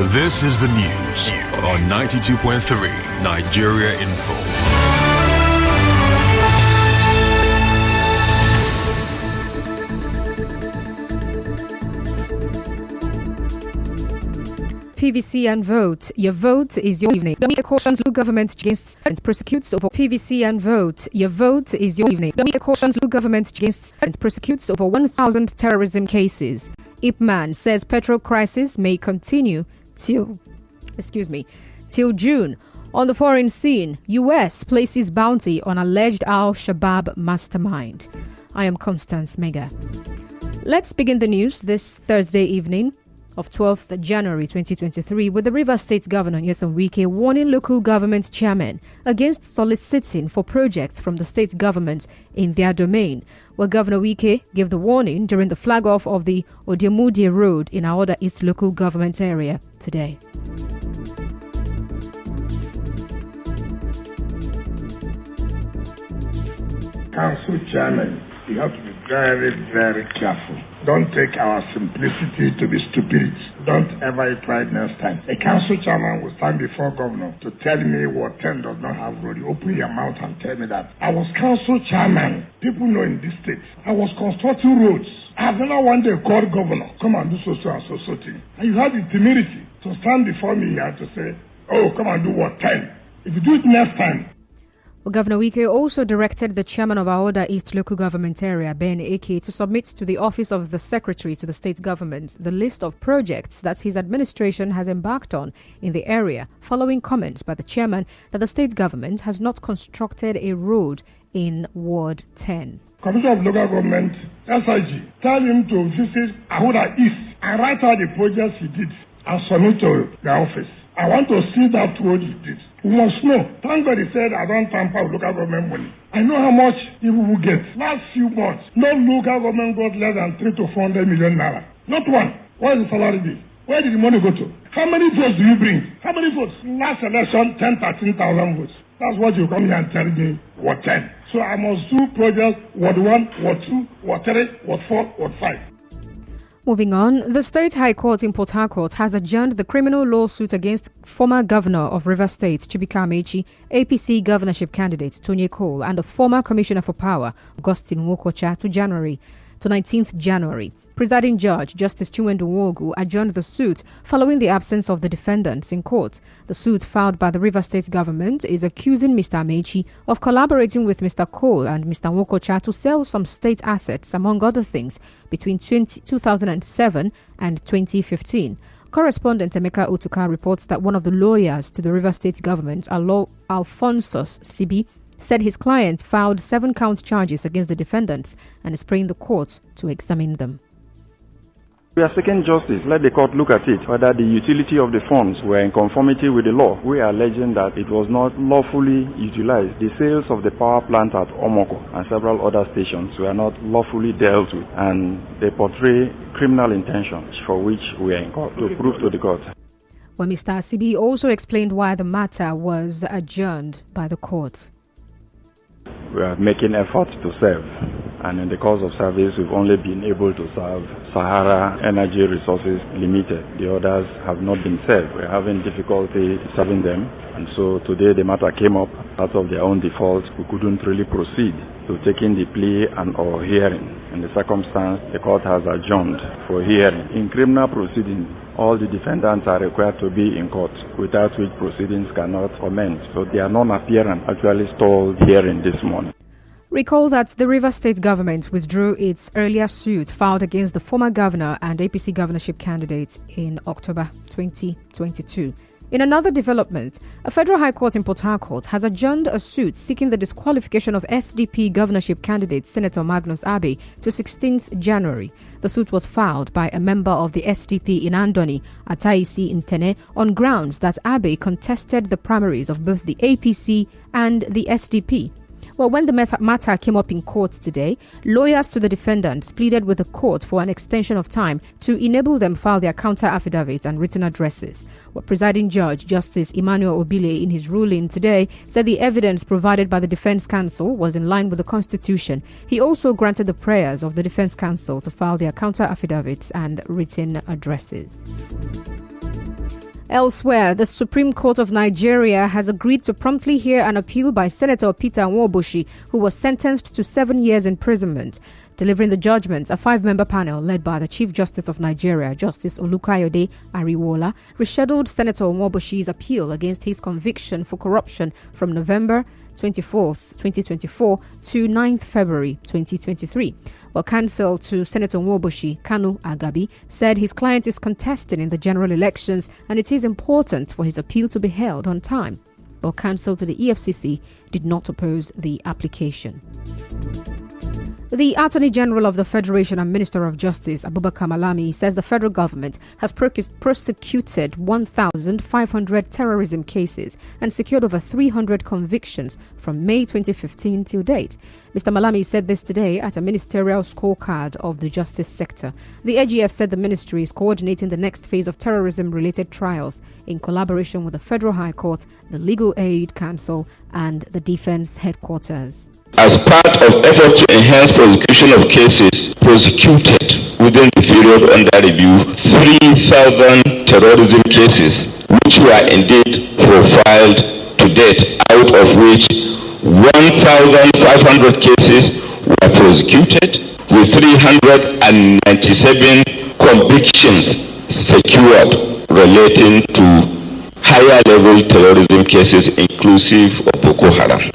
This is the news on 92.3 Nigeria Info. PVC and vote. Your vote is your evening. Dominica cautions local government against and prosecutes over PVC and vote. Your vote is your evening. Dominica cautions local government against and prosecutes over 1,000 terrorism cases. Ipman says petrol crisis may continue till June. On the foreign scene, US places bounty on alleged Al-Shabaab mastermind. I am Constance Mega. Let's begin the news this Thursday evening of 12th January 2023 with the Rivers State Governor Nyesom Wike warning local government chairmen against soliciting for projects from the state government in their domain. Well, Governor Wike gave the warning during the flag-off of the Odemudie Road in Aoda East local government area today. Council chairman, you have to be very, very careful. Don't take our simplicity to be stupidity. Don't ever try it next time. A council chairman will stand before governor to tell me what 10 does not have road. You open your mouth and tell me that. I was council chairman. People know in this state. I was constructing roads. I have never one day called governor, come and do so and so thing. And you have the temerity to stand before me here to say, oh, come and do what 10. If you do it next time. Well, Governor Wike also directed the chairman of Aoda East local government area, Ben Eke, to submit to the office of the secretary to the state government the list of projects that his administration has embarked on in the area, following comments by the chairman that the state government has not constructed a road in Ward 10. Commissioner of Local Government, SIG, tell him to visit Aoda East and write out the projects he did and submit to the office. I want to see that road he did. We must know. Thank God he said, I don't tamper with local government money. I know how much people will get. Last few months, no local government got less than 300 to 400 million naira. Not one. Where is the salary bill? Where did the money go to? How many votes do you bring? How many votes? Last election, 13,000 votes. That's what you come here and tell me, Ward 10. So I must do projects, Ward 1, Ward 2, Ward 3, Ward 4, Ward 5. Moving on, the State High Court in Port Harcourt has adjourned the criminal lawsuit against former governor of Rivers State, Chibuike Amaechi, APC governorship candidate Tony Cole, and the former commissioner for power, Augustine Nwokocha, to 19th January. Presiding Judge Justice Chinwendu Nwogu adjourned the suit following the absence of the defendants in court. The suit filed by the Rivers State government is accusing Mr. Amaechi of collaborating with Mr. Cole and Mr. Nwokocha to sell some state assets, among other things, between 2007 and 2015. Correspondent Emeka Otuka reports that one of the lawyers to the Rivers State government, Alphonsus Sibi, said his client filed 7-count charges against the defendants and is praying the court to examine them. We are seeking justice. Let the court look at it, whether the utility of the funds were in conformity with the law. We are alleging that it was not lawfully utilized. The sales of the power plant at Omoko and several other stations were not lawfully dealt with, and they portray criminal intentions for which we are in court to prove to the court. Well, Mr. Asibi also explained why the matter was adjourned by the court. We are making efforts to serve, and in the course of service, we've only been able to serve Sahara Energy Resources Limited. The others have not been served. We're having difficulty serving them, and so today the matter came up. Out of their own default, we couldn't really proceed to taking the plea and or hearing. In the circumstance, the court has adjourned for hearing. In criminal proceedings, all the defendants are required to be in court, without which proceedings cannot commence. So their non-appearance actually stalled hearing this morning. Recall that the Rivers State government withdrew its earlier suit filed against the former governor and APC governorship candidate in October 2022. In another development, a federal high court in Port Harcourt has adjourned a suit seeking the disqualification of SDP governorship candidate Senator Magnus Abe to 16th January. The suit was filed by a member of the SDP in Andoni, Ataisi in Tene, on grounds that Abe contested the primaries of both the APC and the SDP. Well, when the matter came up in court today, lawyers to the defendants pleaded with the court for an extension of time to enable them file their counter affidavits and written addresses. Well, Presiding Judge Justice Emmanuel Obile, in his ruling today, said the evidence provided by the defense counsel was in line with the Constitution. He also granted the prayers of the defense counsel to file their counter affidavits and written addresses. Elsewhere, the Supreme Court of Nigeria has agreed to promptly hear an appeal by Senator Peter Nwoboshi, who was sentenced to 7 years imprisonment. Delivering the judgment, a 5-member panel led by the Chief Justice of Nigeria, Justice Olukayode Ariwola, rescheduled Senator Nwoboshi's appeal against his conviction for corruption from November 24th, 2024 to 9th February 2023. While counsel to Senator Nwoboshi, Kanu Agabi, said his client is contesting in the general elections and it is important for his appeal to be held on time. While counsel to the EFCC did not oppose the application. The Attorney General of the Federation and Minister of Justice, Abubakar Malami, says the federal government has prosecuted 1,500 terrorism cases and secured over 300 convictions from May 2015 till date. Mr. Malami said this today at a ministerial scorecard of the justice sector. The AGF said the ministry is coordinating the next phase of terrorism-related trials in collaboration with the Federal High Court, the Legal Aid Council, and the Defense Headquarters. As part of effort to enhance prosecution of cases prosecuted within the period under review, 3,000 terrorism cases, which were indeed profiled to date, out of which 1,500 cases were prosecuted, with 397 convictions secured relating to higher level terrorism cases inclusive of Boko Haram.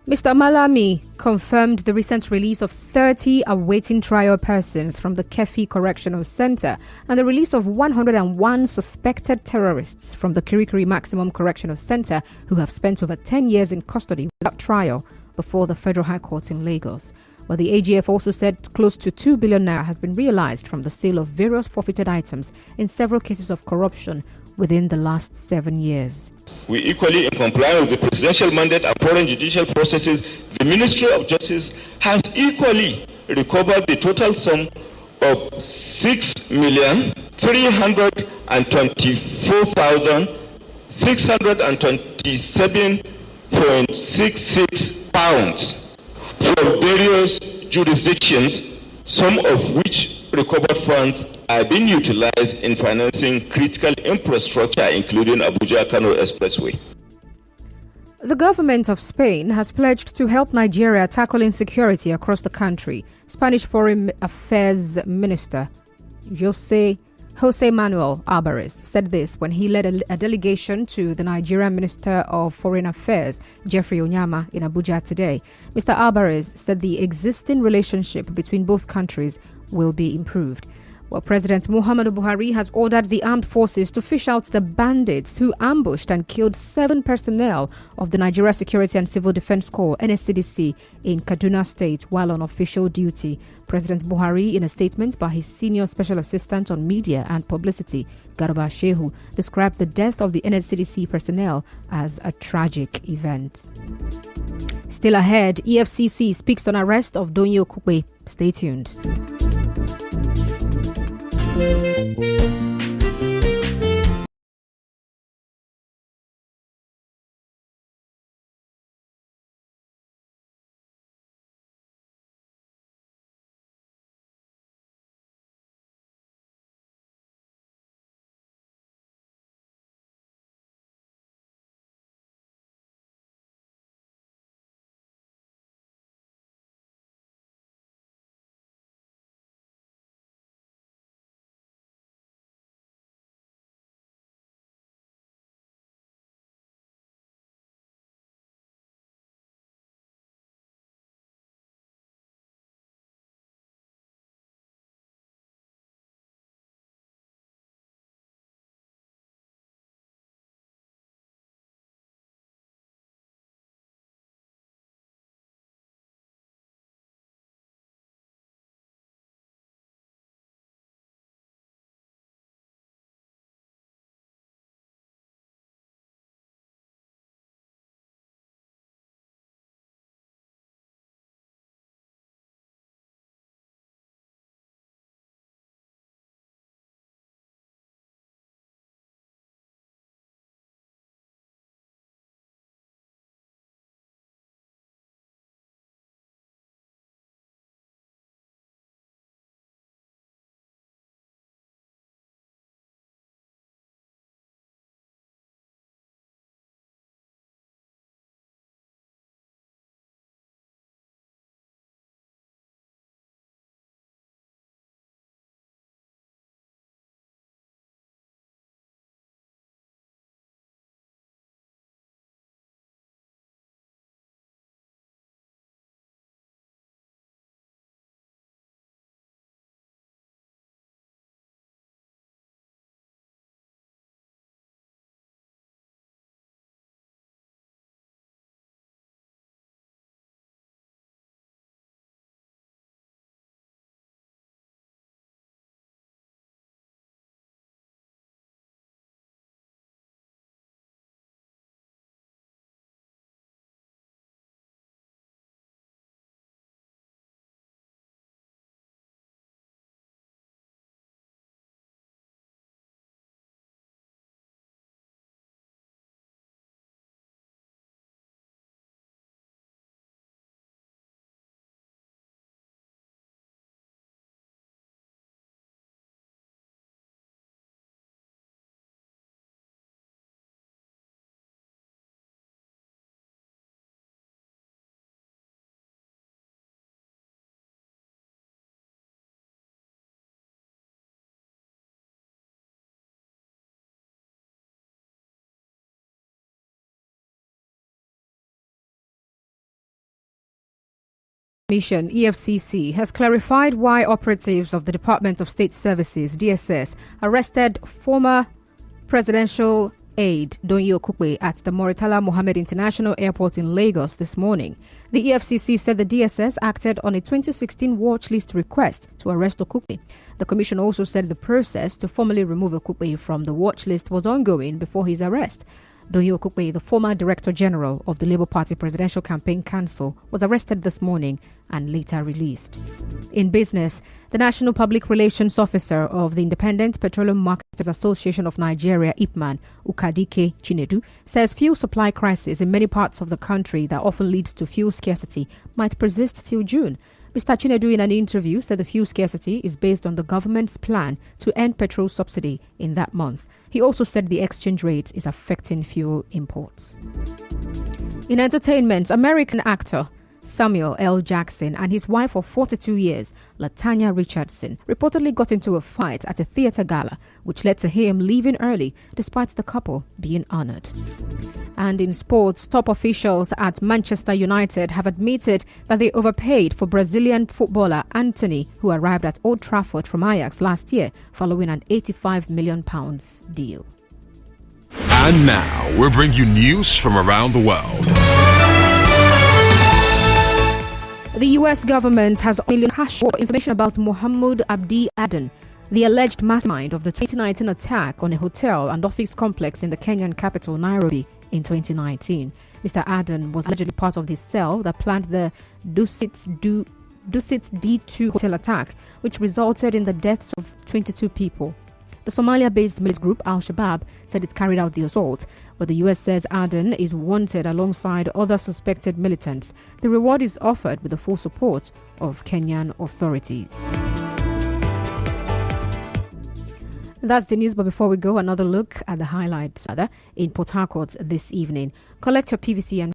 Mr. Malami confirmed the recent release of 30 awaiting trial persons from the Kefi Correctional Center and the release of 101 suspected terrorists from the Kirikiri Maximum Correctional Center who have spent over 10 years in custody without trial before the Federal High Court in Lagos. Well, the AGF also said close to 2 billion naira has been realized from the sale of various forfeited items in several cases of corruption within the last 7 years. We equally, in compliance with the presidential mandate and foreign judicial processes, the Ministry of Justice has equally recovered the total sum of 6,324,627.66 pounds from various jurisdictions, some of which recovered funds are being utilized in financing critical infrastructure, including Abuja-Kano Expressway. The government of Spain has pledged to help Nigeria tackle insecurity across the country. Spanish Foreign Affairs Minister Jose Manuel Alvarez said this when he led a delegation to the Nigerian Minister of Foreign Affairs, Jeffrey Onyama, in Abuja today. Mr. Alvarez said the existing relationship between both countries will be improved. Well, President Muhammadu Buhari has ordered the armed forces to fish out the bandits who ambushed and killed 7 personnel of the Nigeria Security and Civil Defense Corps (NSCDC) in Kaduna State while on official duty. President Buhari, in a statement by his senior special assistant on media and publicity, Garba Shehu, described the death of the NSCDC personnel as a tragic event. Still ahead, EFCC speaks on arrest of Donyo Okukwe. Stay tuned. Commission, EFCC, has clarified why operatives of the Department of State Services, DSS, arrested former presidential aide Donyi Okukwe at the Murtala Mohammed International Airport in Lagos this morning. The EFCC said the DSS acted on a 2016 watch list request to arrest Okukwe. The commission also said the process to formally remove Okukwe from the watch list was ongoing before his arrest. Donyi Okukwe, the former Director General of the Labour Party Presidential Campaign Council, was arrested this morning and later released. In business, the National Public Relations Officer of the Independent Petroleum Marketers Association of Nigeria, IPMAN, Ukadike Chinedu, says fuel supply crisis in many parts of the country that often leads to fuel scarcity might persist till June. Mr. Chinedu, in an interview, said the fuel scarcity is based on the government's plan to end petrol subsidy in that month. He also said the exchange rate is affecting fuel imports. In entertainment, American actor Samuel L. Jackson and his wife of 42 years, Latanya Richardson, reportedly got into a fight at a theatre gala, which led to him leaving early despite the couple being honoured. And in sports, top officials at Manchester United have admitted that they overpaid for Brazilian footballer Anthony, who arrived at Old Trafford from Ajax last year following an £85 million deal. And now, we bring you news from around the world. The U.S. government has only cash for information about Mohammed Abdi Aden, the alleged mastermind of the 2019 attack on a hotel and office complex in the Kenyan capital, Nairobi, in 2019. Mr. Aden was allegedly part of the cell that planned the Dusit D2 hotel attack, which resulted in the deaths of 22 people. The Somalia-based militant group Al-Shabaab said it carried out the assault, but the U.S. says Aden is wanted alongside other suspected militants. The reward is offered with the full support of Kenyan authorities. That's the news, but before we go, another look at the highlights in Port Harcourt this evening. Collect your PVC and